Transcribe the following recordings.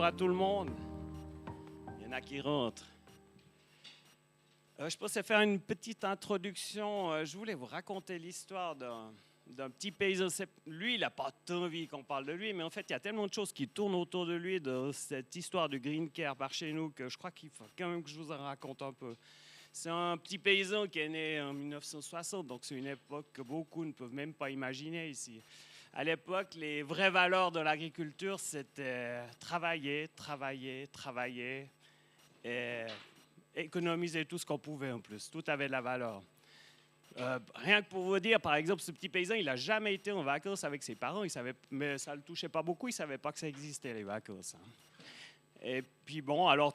à tout le monde. Il y en a qui rentrent. Je pensais faire une petite introduction. Je voulais vous raconter l'histoire d'un petit paysan. Lui, il n'a pas tant envie qu'on parle de lui, mais en fait, il y a tellement de choses qui tournent autour de lui, de cette histoire du green care par chez nous, que je crois qu'il faut quand même que je vous en raconte un peu. C'est un petit paysan qui est né en 1960, donc c'est une époque que beaucoup ne peuvent même pas imaginer ici. À l'époque, les vraies valeurs de l'agriculture, c'était travailler, travailler, travailler et économiser tout ce qu'on pouvait en plus. Tout avait de la valeur. Rien que pour vous dire, par exemple, ce petit paysan, il n'a jamais été en vacances avec ses parents, mais ça ne le touchait pas beaucoup, il ne savait pas que ça existait, les vacances. Et puis bon, alors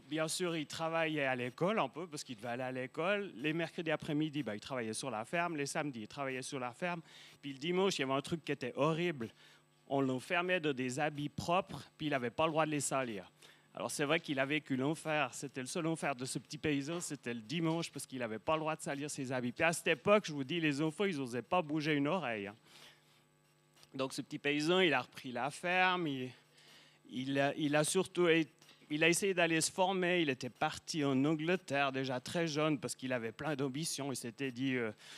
bien sûr, il travaillait à l'école un peu, parce qu'il devait aller à l'école. Les mercredis après-midi, il travaillait sur la ferme. Les samedis, il travaillait sur la ferme. Puis le dimanche, il y avait un truc qui était horrible. On l'enfermait dans des habits propres, puis il n'avait pas le droit de les salir. Alors c'est vrai qu'il a vécu l'enfer. C'était le seul enfer de ce petit paysan, c'était le dimanche, parce qu'il n'avait pas le droit de salir ses habits. Puis à cette époque, je vous dis, les enfants, ils n'osaient pas bouger une oreille. Donc ce petit paysan, il a repris la ferme. Il a essayé d'aller se former. Il était parti en Angleterre déjà très jeune parce qu'il avait plein d'ambitions. Il s'était dit,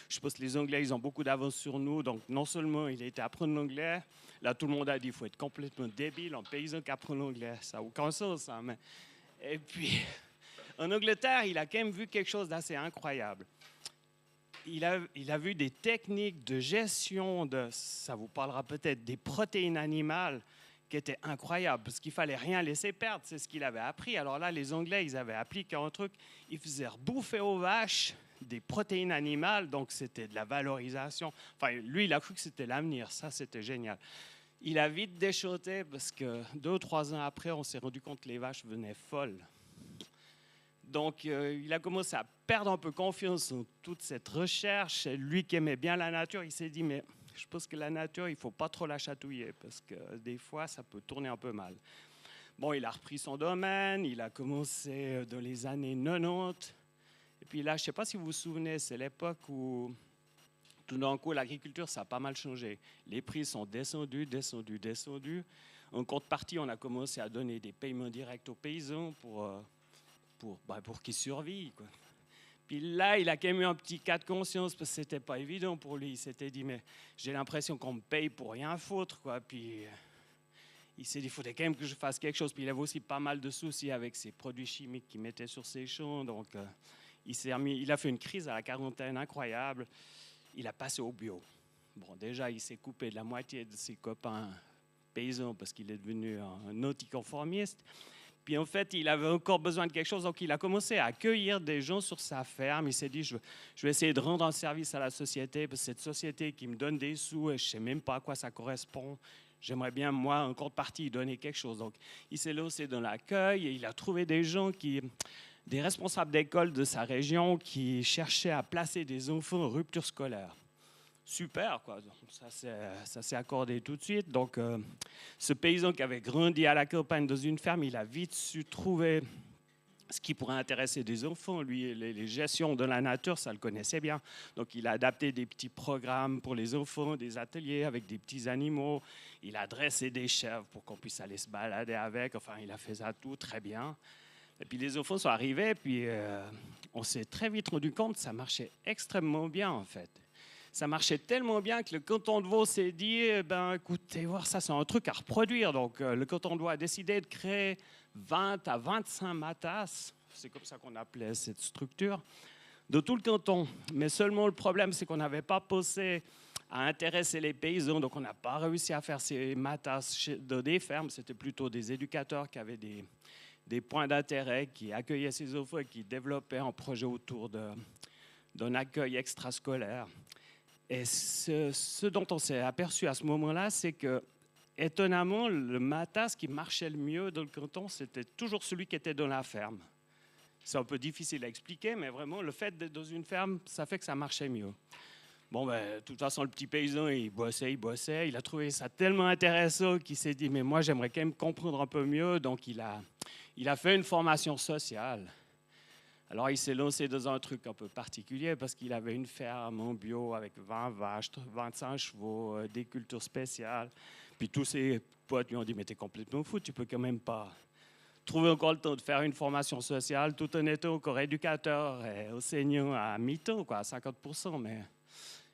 je pense que les Anglais, ils ont beaucoup d'avance sur nous. Donc non seulement il a été apprendre l'anglais, là tout le monde a dit, il faut être complètement débile, un paysan qui apprend l'anglais. Ça n'a aucun sens, ça. Et puis, en Angleterre, il a quand même vu quelque chose d'assez incroyable. Il a vu des techniques de gestion, ça vous parlera peut-être, des protéines animales, qui était incroyable, parce qu'il ne fallait rien laisser perdre. C'est ce qu'il avait appris. Alors là, les Anglais, ils avaient appliqué un truc. Ils faisaient bouffer aux vaches des protéines animales, donc c'était de la valorisation. Enfin, lui, il a cru que c'était l'avenir. Ça, c'était génial. Il a vite déchoté, parce que 2 ou 3 ans après, on s'est rendu compte que les vaches venaient folles. Donc, il a commencé à perdre un peu confiance en toute cette recherche. Lui qui aimait bien la nature, il s'est dit, mais je pense que la nature, il ne faut pas trop la chatouiller parce que des fois, ça peut tourner un peu mal. Bon, il a repris son domaine, il a commencé dans les années 90. Et puis là, je ne sais pas si vous vous souvenez, c'est l'époque où tout d'un coup, l'agriculture, ça a pas mal changé. Les prix sont descendus. En contrepartie, on a commencé à donner des paiements directs aux paysans pour qu'ils survivent, quoi. Puis là, il a quand même eu un petit cas de conscience parce que ce n'était pas évident pour lui. Il s'était dit, mais j'ai l'impression qu'on me paye pour rien foutre, quoi. Puis il s'est dit, il faudrait quand même que je fasse quelque chose. Puis il avait aussi pas mal de soucis avec ces produits chimiques qu'il mettait sur ses champs. Donc il a fait une crise à la quarantaine incroyable. Il a passé au bio. Bon, déjà, il s'est coupé de la moitié de ses copains paysans parce qu'il est devenu un anticonformiste. Puis en fait, il avait encore besoin de quelque chose, donc il a commencé à accueillir des gens sur sa ferme. Il s'est dit, je vais essayer de rendre un service à la société, parce que cette société qui me donne des sous, et je ne sais même pas à quoi ça correspond. J'aimerais bien, moi, en contrepartie, donner quelque chose. Donc, il s'est lancé dans l'accueil et il a trouvé des gens des responsables d'école de sa région qui cherchaient à placer des enfants en rupture scolaire. Super, quoi. Ça s'est accordé tout de suite. Donc, ce paysan qui avait grandi à la campagne dans une ferme, il a vite su trouver ce qui pourrait intéresser des enfants. Lui, les gestions de la nature, ça le connaissait bien. Donc, il a adapté des petits programmes pour les enfants, des ateliers avec des petits animaux. Il a dressé des chèvres pour qu'on puisse aller se balader avec. Enfin, il a fait ça tout très bien. Et puis, les enfants sont arrivés, puis on s'est très vite rendu compte que ça marchait extrêmement bien, en fait. Ça marchait tellement bien que le canton de Vaud s'est dit, écoutez, voir ça, c'est un truc à reproduire. Donc, le canton de Vaud a décidé de créer 20 à 25 matas, c'est comme ça qu'on appelait cette structure, de tout le canton. Mais seulement le problème, c'est qu'on n'avait pas pensé à intéresser les paysans, donc on n'a pas réussi à faire ces matas dans des fermes. C'était plutôt des éducateurs qui avaient des points d'intérêt, qui accueillaient ces enfants et qui développaient un projet autour d'un accueil extrascolaire. Et ce dont on s'est aperçu à ce moment-là, c'est que, étonnamment, le matas qui marchait le mieux dans le canton, c'était toujours celui qui était dans la ferme. C'est un peu difficile à expliquer, mais vraiment, le fait d'être dans une ferme, ça fait que ça marchait mieux. Bon, de toute façon, le petit paysan, il bossait. Il a trouvé ça tellement intéressant qu'il s'est dit, mais moi, j'aimerais quand même comprendre un peu mieux. Donc, il a fait une formation sociale. Alors, il s'est lancé dans un truc un peu particulier parce qu'il avait une ferme en bio avec 20 vaches, 25 chevaux, des cultures spéciales. Puis tous ses potes lui ont dit, mais t'es complètement fou, tu peux quand même pas trouver encore le temps de faire une formation sociale tout en étant encore éducateur et enseignant à mi-temps, quoi, à 50%.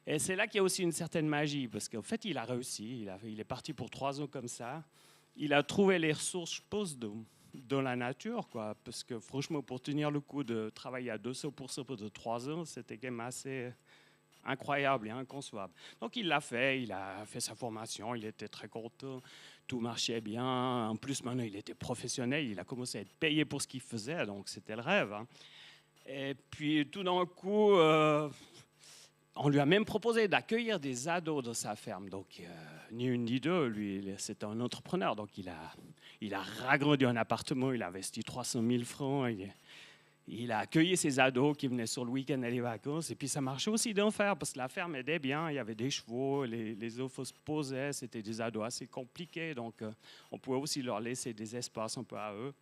Et c'est là qu'il y a aussi une certaine magie, parce qu'en fait, il a réussi. Il est parti pour 3 ans comme ça. Il a trouvé les ressources, je pense, dans la nature, quoi, parce que franchement, pour tenir le coup de travailler à 200% pendant 3 ans, c'était quand même assez incroyable et inconcevable. Donc il l'a fait, il a fait sa formation, il était très content, tout marchait bien. En plus, maintenant, il était professionnel, il a commencé à être payé pour ce qu'il faisait, donc c'était le rêve. Hein. Et puis tout d'un coup, on lui a même proposé d'accueillir des ados dans sa ferme. Donc, ni une ni deux, lui, c'est un entrepreneur. Donc, il a ragrandi un appartement, il a investi 300 000 francs. Il a accueilli ses ados qui venaient sur le week-end et les vacances. Et puis, ça marchait aussi d'enfer parce que la ferme aidait bien. Il y avait des chevaux, les œufs se posaient. C'était des ados assez compliqués. Donc, on pouvait aussi leur laisser des espaces un peu à eux.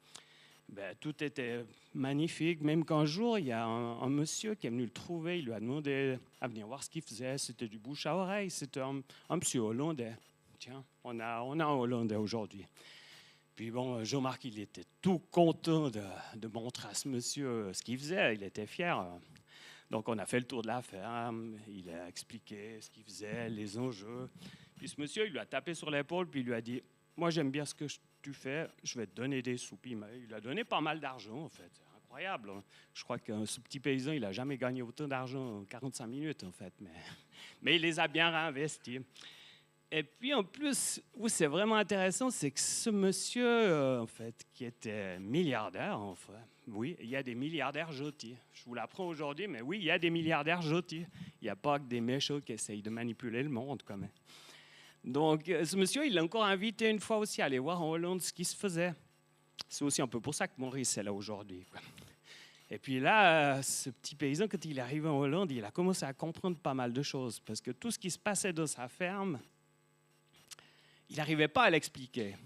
Ben, tout était magnifique, même qu'un jour, il y a un monsieur qui est venu le trouver, il lui a demandé à venir voir ce qu'il faisait. C'était du bouche à oreille, c'était un monsieur hollandais. Tiens, on a un Hollandais aujourd'hui. Puis bon, Jean-Marc, il était tout content de montrer à ce monsieur ce qu'il faisait, il était fier. Donc on a fait le tour de la ferme, il a expliqué ce qu'il faisait, les enjeux. Puis ce monsieur, il lui a tapé sur l'épaule, puis il lui a dit « Moi, j'aime bien ce que tu fais, je vais te donner des sous. » Puis il lui a donné pas mal d'argent, en fait. C'est incroyable. Hein. Je crois que ce petit paysan, il n'a jamais gagné autant d'argent en 45 minutes, en fait. Mais il les a bien réinvestis. Et puis, en plus, où c'est vraiment intéressant, c'est que ce monsieur, en fait, qui était milliardaire, en fait, oui, il y a des milliardaires gentils. Je vous l'apprends aujourd'hui, mais oui, il y a des milliardaires gentils. Il n'y a pas que des méchants qui essayent de manipuler le monde, quand même. Donc, ce monsieur, il l'a encore invité une fois aussi à aller voir en Hollande ce qui se faisait. C'est aussi un peu pour ça que Maurice est là aujourd'hui. Et puis là, ce petit paysan, quand il est arrivé en Hollande, il a commencé à comprendre pas mal de choses. Parce que tout ce qui se passait dans sa ferme, il n'arrivait pas à l'expliquer.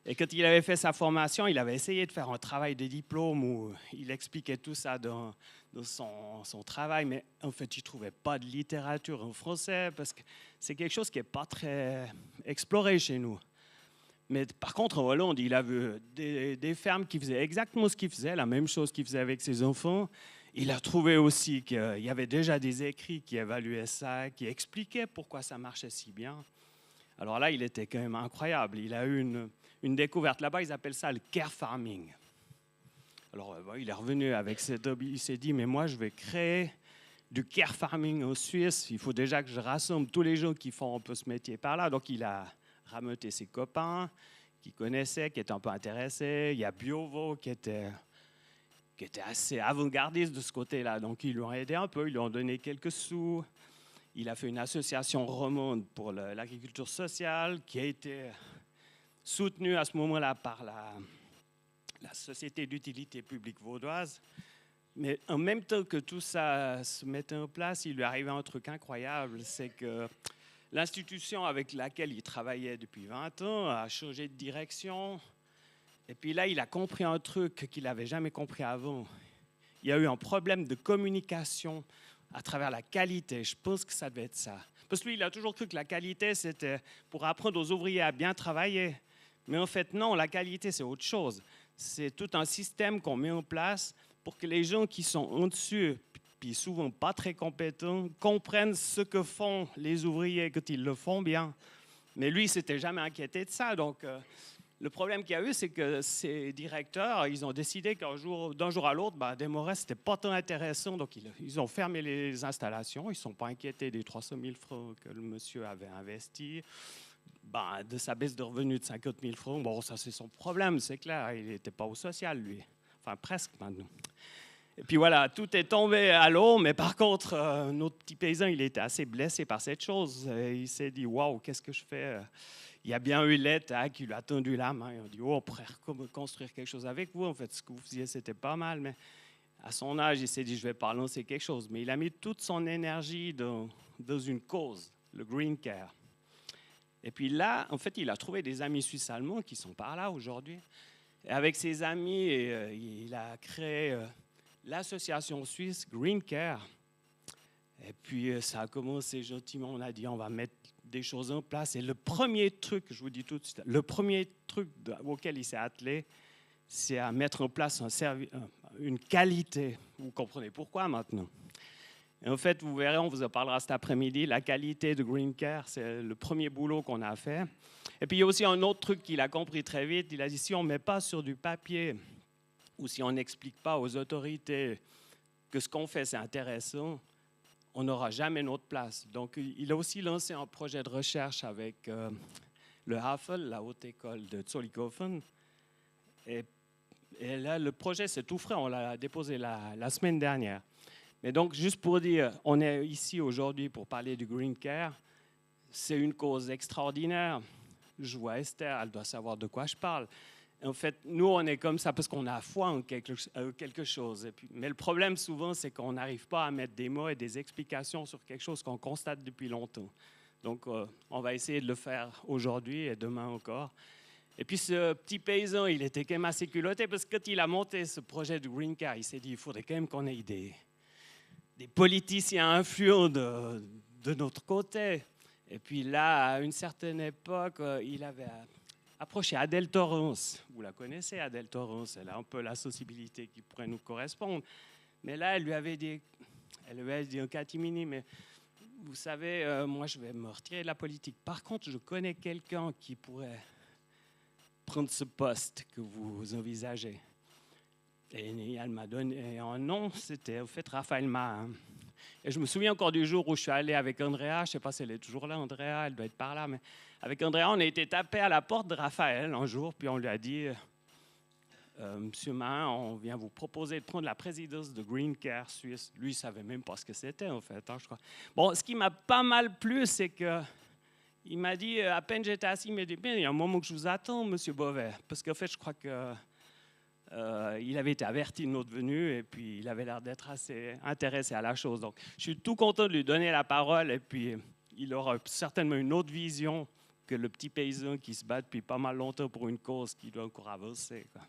Et quand il avait fait sa formation, il avait essayé de faire un travail de diplôme où il expliquait tout ça dans son travail, mais en fait, il ne trouvait pas de littérature en français parce que c'est quelque chose qui n'est pas très exploré chez nous. Mais par contre, en Hollande, il a vu des fermes qui faisaient exactement ce qu'il faisait, la même chose qu'il faisait avec ses enfants. Il a trouvé aussi qu'il y avait déjà des écrits qui évaluaient ça, qui expliquaient pourquoi ça marchait si bien. Alors là, il était quand même incroyable. Il a eu une découverte. Là-bas, ils appellent ça le care farming. Alors, il est revenu avec cette hobby. Il s'est dit, mais moi, je vais créer du care farming en Suisse. Il faut déjà que je rassemble tous les gens qui font un peu ce métier par là. Donc, il a rameuté ses copains qui connaissaient, qui étaient un peu intéressés. Il y a Biovo qui était assez avant-gardiste de ce côté-là. Donc, ils lui ont aidé un peu. Ils lui ont donné quelques sous. Il a fait une association romande pour l'agriculture sociale qui a été soutenue à ce moment-là par la Société d'utilité publique vaudoise. Mais en même temps que tout ça se mettait en place, il lui arrivait un truc incroyable, c'est que l'institution avec laquelle il travaillait depuis 20 ans a changé de direction. Et puis là, il a compris un truc qu'il n'avait jamais compris avant. Il y a eu un problème de communication à travers la qualité. Je pense que ça devait être ça. Parce que lui, il a toujours cru que la qualité, c'était pour apprendre aux ouvriers à bien travailler. Mais en fait, non, la qualité, c'est autre chose. C'est tout un système qu'on met en place pour que les gens qui sont au-dessus, puis souvent pas très compétents, comprennent ce que font les ouvriers quand ils le font bien. Mais lui, il ne s'était jamais inquiété de ça. Donc, le problème qu'il y a eu, c'est que ces directeurs, ils ont décidé d'un jour à l'autre, Desmarais, ce n'était pas tant intéressant. Donc, ils ont fermé les installations. Ils ne sont pas inquiétés des 300 000 francs que le monsieur avait investis, de sa baisse de revenus de 50 000 francs. Bon, ça, c'est son problème, c'est clair. Il n'était pas au social, lui. Enfin, presque maintenant. Et puis voilà, tout est tombé à l'eau. Mais par contre, notre petit paysan, il était assez blessé par cette chose. Il s'est dit, waouh, qu'est-ce que je fais? Il y a bien eu l'État qui lui a tendu la main. Il a dit, oh, on pourrait construire quelque chose avec vous. En fait, ce que vous faisiez, c'était pas mal. Mais à son âge, il s'est dit, je vais pas lancer quelque chose. Mais il a mis toute son énergie dans une cause, le Green Care. Et puis là, en fait, il a trouvé des amis suisses allemands qui sont par là aujourd'hui. Et avec ses amis, il a créé l'association suisse Green Care. Et puis, ça a commencé gentiment. On a dit, on va mettre des choses en place. Et le premier truc, je vous dis tout de suite, le premier truc auquel il s'est attelé, c'est à mettre en place une qualité. Vous comprenez pourquoi maintenant? Et en fait, vous verrez, on vous en parlera cet après-midi, la qualité de Green Care, c'est le premier boulot qu'on a fait. Et puis il y a aussi un autre truc qu'il a compris très vite. Il a dit, si on ne met pas sur du papier ou si on n'explique pas aux autorités que ce qu'on fait, c'est intéressant, on n'aura jamais notre place. Donc, il a aussi lancé un projet de recherche avec le HAFL, la Haute École de Zollikofen. Et là, le projet, c'est tout frais. On l'a déposé la semaine dernière. Mais donc, juste pour dire, on est ici aujourd'hui pour parler du Green Care. C'est une cause extraordinaire. Je vois Esther, elle doit savoir de quoi je parle. En fait, nous, on est comme ça parce qu'on a foi en quelque chose. Mais le problème, souvent, c'est qu'on n'arrive pas à mettre des mots et des explications sur quelque chose qu'on constate depuis longtemps. Donc, on va essayer de le faire aujourd'hui et demain encore. Et puis, ce petit paysan, il était quand même assez culotté parce que quand il a monté ce projet du Green Car, il s'est dit, il faudrait quand même qu'on ait des politiciens influents de notre côté. Et puis là, à une certaine époque, il avait approché Adèle Torrance. Vous la connaissez, Adèle Torrance. Elle a un peu la sensibilité qui pourrait nous correspondre. Mais là, elle lui avait dit en catimini, mais vous savez, moi, je vais me retirer de la politique. Par contre, je connais quelqu'un qui pourrait prendre ce poste que vous envisagez. Et elle m'a donné un nom, c'était au fait Raphaël Mahin. Et je me souviens encore du jour où je suis allé avec Andrea, je ne sais pas si elle est toujours là, Andrea, elle doit être par là, mais avec Andrea, on a été tapé à la porte de Raphaël un jour, puis on lui a dit, Monsieur Mahin, on vient vous proposer de prendre la présidence de Green Care Suisse. Lui, il ne savait même pas ce que c'était, en fait, hein, je crois. Bon, ce qui m'a pas mal plu, c'est qu'il m'a dit, à peine j'étais assis, il m'a dit, il y a un moment que je vous attends, Monsieur Bovet, parce qu'en fait, je crois que il avait été averti de notre venue et puis il avait l'air d'être assez intéressé à la chose. Donc, je suis tout content de lui donner la parole et puis il aura certainement une autre vision que le petit paysan qui se bat depuis pas mal longtemps pour une cause qui doit encore avancer, quoi.